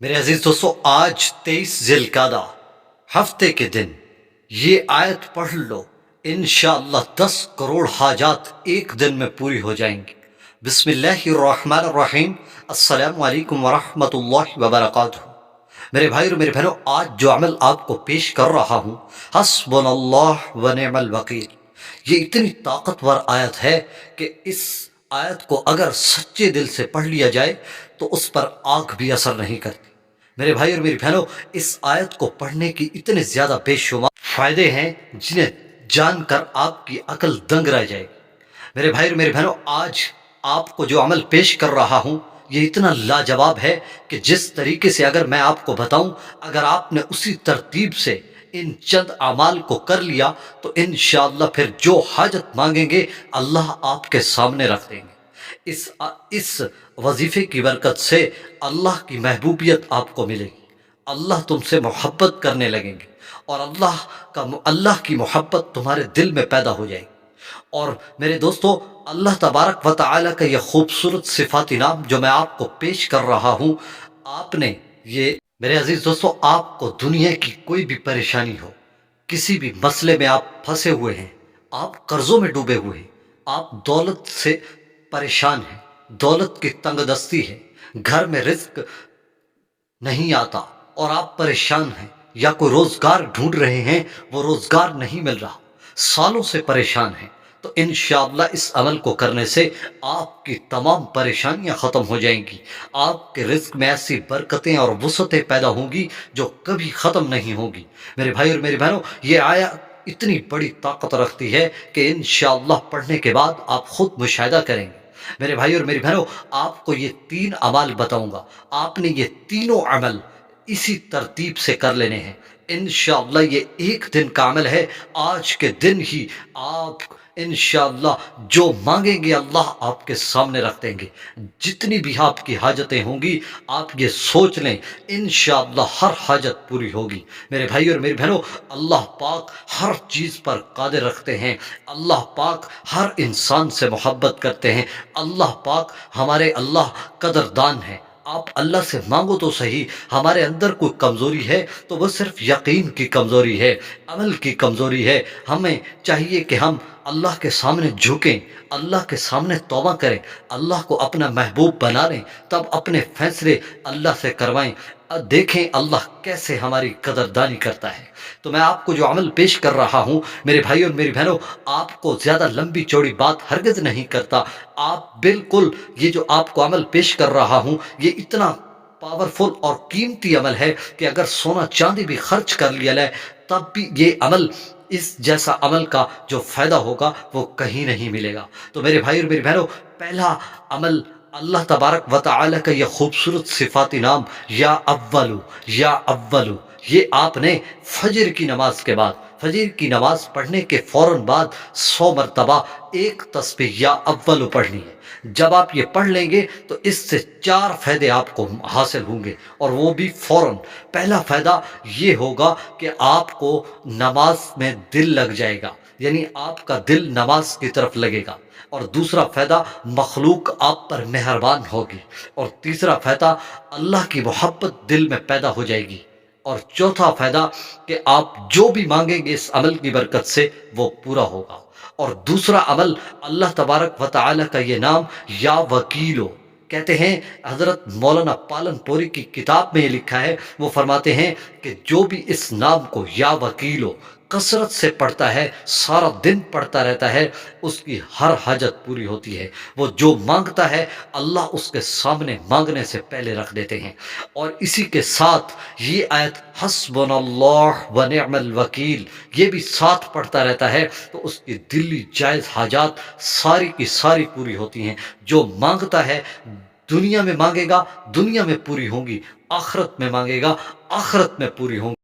میرے عزیز دوستو، آج 23 ذی القعدہ ہفتے کے دن یہ آیت پڑھ لو، انشاءاللہ 10 کروڑ حاجات ایک دن میں پوری ہو جائیں گی۔ بسم اللہ الرحمن الرحیم۔ السلام علیکم ورحمۃ اللہ وبرکاتہ۔ میرے بھائی اور میرے بہنوں، آج جو عمل آپ کو پیش کر رہا ہوں، حسبنا اللہ ونعم الوکیل، یہ اتنی طاقتور آیت ہے کہ اس آیت کو اگر سچے دل سے پڑھ لیا جائے تو اس پر آنکھ بھی اثر نہیں کرتی۔ میرے بھائی اور میری بہنوں، اس آیت کو پڑھنے کی اتنے زیادہ بے شمار فائدے ہیں جنہیں جان کر آپ کی عقل دنگ رہ جائے گی۔ میرے بھائی اور میری بہنوں، آج آپ کو جو عمل پیش کر رہا ہوں یہ اتنا لاجواب ہے کہ جس طریقے سے اگر میں آپ کو بتاؤں، اگر آپ نے اسی ترتیب سے ان چند اعمال کو کر لیا تو انشاءاللہ پھر جو حاجت مانگیں گے اللہ آپ کے سامنے رکھ دیں گے۔ اس وظیفے کی برکت سے اللہ کی محبوبیت آپ کو ملے گی، اللہ تم سے محبت کرنے لگیں گے، اور اللہ کی محبت تمہارے دل میں پیدا ہو جائے گی۔ اور میرے دوستو، اللہ تبارک و تعالیٰ کا یہ خوبصورت صفاتی نام جو میں آپ کو پیش کر رہا ہوں، آپ نے یہ میرے عزیز دوستو، آپ کو دنیا کی کوئی بھی پریشانی ہو، کسی بھی مسئلے میں آپ پھنسے ہوئے ہیں، آپ قرضوں میں ڈوبے ہوئے ہیں، آپ دولت سے پریشان ہیں، دولت کی تنگ دستی ہے، گھر میں رزق نہیں آتا اور آپ پریشان ہیں، یا کوئی روزگار ڈھونڈ رہے ہیں وہ روزگار نہیں مل رہا، سالوں سے پریشان ہیں، تو انشاءاللہ اس عمل کو کرنے سے آپ کی تمام پریشانیاں ختم ہو جائیں گی۔ آپ کے رزق میں ایسی برکتیں اور وسعتیں پیدا ہوں گی جو کبھی ختم نہیں ہوں گی۔ میرے بھائی اور میری بہنوں، یہ آیت اتنی بڑی طاقت رکھتی ہے کہ انشاءاللہ پڑھنے کے بعد آپ خود مشاہدہ کریں گے۔ میرے بھائی اور میری بہنوں، آپ کو یہ 3 اعمال بتاؤں گا، آپ نے یہ تینوں عمل اسی ترتیب سے کر لینے ہیں۔ انشاءاللہ یہ ایک دن کا عمل ہے، آج کے دن ہی آپ انشاءاللہ جو مانگیں گے اللہ آپ کے سامنے رکھ دیں گے۔ جتنی بھی آپ کی حاجتیں ہوں گی، آپ یہ سوچ لیں انشاءاللہ ہر حاجت پوری ہوگی۔ میرے بھائی اور میری بہنوں، اللہ پاک ہر چیز پر قادر رکھتے ہیں، اللہ پاک ہر انسان سے محبت کرتے ہیں، اللہ پاک ہمارے اللہ قدردان ہیں۔ آپ اللہ سے مانگو تو صحیح، ہمارے اندر کوئی کمزوری ہے تو وہ صرف یقین کی کمزوری ہے، عمل کی کمزوری ہے۔ ہمیں چاہیے کہ ہم اللہ کے سامنے جھکیں، اللہ کے سامنے توبہ کریں، اللہ کو اپنا محبوب بنا لیں، تب اپنے فیصلے اللہ سے کروائیں، دیکھیں اللہ کیسے ہماری قدردانی کرتا ہے۔ تو میں آپ کو جو عمل پیش کر رہا ہوں میرے بھائی اور میری بہنوں، آپ کو زیادہ لمبی چوڑی بات ہرگز نہیں کرتا، آپ بالکل یہ جو آپ کو عمل پیش کر رہا ہوں یہ اتنا پاورفل اور قیمتی عمل ہے کہ اگر سونا چاندی بھی خرچ کر لیا جائے تب بھی یہ عمل، اس جیسا عمل کا جو فائدہ ہوگا وہ کہیں نہیں ملے گا۔ تو میرے بھائی اور میری بہنوں، پہلا عمل اللہ تبارک و تعالیٰ کا یہ خوبصورت صفاتی نام یا اولو، یا اولو، یہ آپ نے فجر کی نماز کے بعد، فجر کی نماز پڑھنے کے فوراً بعد 100 مرتبہ ایک تسبیح یا اولو پڑھنی ہے۔ جب آپ یہ پڑھ لیں گے تو اس سے 4 فائدے آپ کو حاصل ہوں گے، اور وہ بھی فوراً۔ پہلا فائدہ یہ ہوگا کہ آپ کو نماز میں دل لگ جائے گا، یعنی آپ کا دل نماز کی طرف لگے گا۔ اور دوسرا فائدہ، مخلوق آپ پر مہربان ہوگی۔ اور تیسرا فائدہ، اللہ کی محبت دل میں پیدا ہو جائے گی۔ اور چوتھا فائدہ کہ آپ جو بھی مانگیں گے اس عمل کی برکت سے وہ پورا ہوگا۔ اور دوسرا عمل، اللہ تبارک و تعالیٰ کا یہ نام یا وکیلو، کہتے ہیں حضرت مولانا پالن پوری کی کتاب میں یہ لکھا ہے، وہ فرماتے ہیں کہ جو بھی اس نام کو یا وکیلو کثرت سے پڑھتا ہے، سارا دن پڑھتا رہتا ہے، اس کی ہر حاجت پوری ہوتی ہے۔ وہ جو مانگتا ہے اللہ اس کے سامنے مانگنے سے پہلے رکھ دیتے ہیں۔ اور اسی کے ساتھ یہ آیت حسبنا اللہ ونعم الوکیل یہ بھی ساتھ پڑھتا رہتا ہے تو اس کی دلی جائز حاجات ساری کی ساری پوری ہوتی ہیں۔ جو مانگتا ہے دنیا میں مانگے گا، دنیا میں پوری ہوں گی، آخرت میں مانگے گا، آخرت میں پوری ہوں گی۔